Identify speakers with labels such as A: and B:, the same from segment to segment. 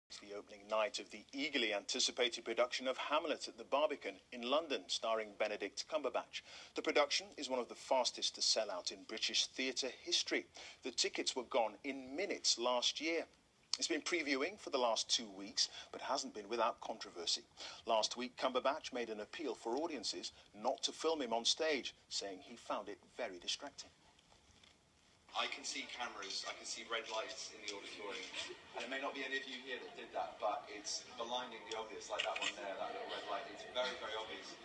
A: It's the opening night of the eagerly anticipated production of Hamlet at the Barbican in London, starring Benedict Cumberbatch. The production is one of the fastest to sell out in British theatre history. The tickets were gone in minutes last year. It's been previewing for the last 2 weeks, but hasn't been without controversy. Last week, Cumberbatch made an appeal for audiences not to film him on stage, saying he found it very distracting.
B: I can see cameras, I can see red lights in the auditorium, and it may not be any of you here that did that, but it's blindingly obvious, like that one there, that little red light. It's very, very obvious.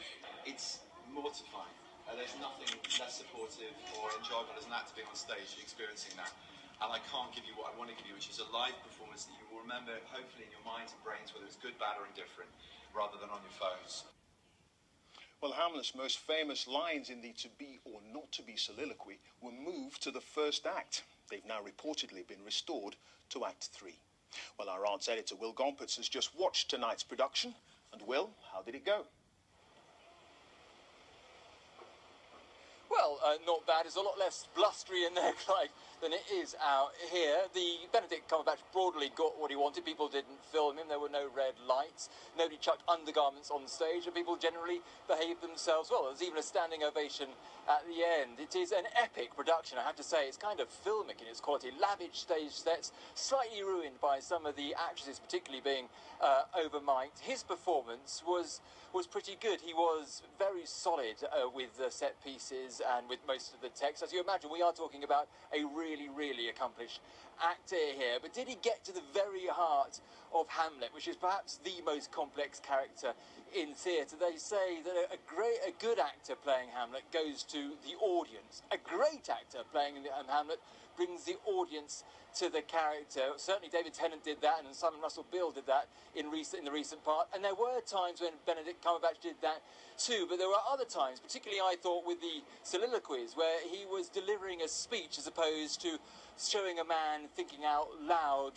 B: It's mortifying. There's nothing less supportive or enjoyable as an actor being on stage experiencing that. And I can't give you what I want to give you, which is a live performance that you will remember, hopefully in your minds and brains, whether it's good, bad or indifferent, rather than on your phones.
A: Well, Hamlet's most famous lines in the to be or not to be soliloquy were moved to the first act. They've now reportedly been restored to Act 3. Well, our arts editor, Will Gompertz, has just watched tonight's production. And Will, how did it go?
C: Well, not bad. It's a lot less blustery in there, Clive, than it is out here. The Benedict Cumberbatch broadly got what he wanted. People didn't film him. There were no red lights. Nobody chucked undergarments on stage, and people generally behaved themselves well. There's even a standing ovation at the end. It is an epic production, I have to say. It's kind of filmic in its quality. Lavish stage sets, slightly ruined by some of the actresses, particularly being over-mic'd. His performance was pretty good. He was very solid with the set pieces and with most of the text. As you imagine, we are talking about a really, really accomplished actor here. But did he get to the very heart of Hamlet, which is perhaps the most complex character in theatre? They say that a good actor playing Hamlet goes to the audience. A great actor playing Hamlet brings the audience to the character. Certainly David Tennant did that, and Simon Russell Beale did that in the recent part. And there were times when Benedict Cumberbatch did that too, but there were other times, particularly I thought with the soliloquies, where he was delivering a speech as opposed to showing a man thinking out loud,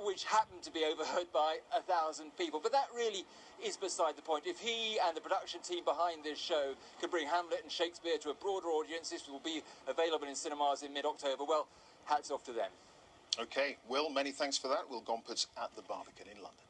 C: which happened to be overheard by 1,000 people. But that really is beside the point. If he and the production team behind this show could bring Hamlet and Shakespeare to a broader audience, this will be available in cinemas in mid-October. Well, hats off to them.
A: OK, Will, many thanks for that. Will Gompertz at the Barbican in London.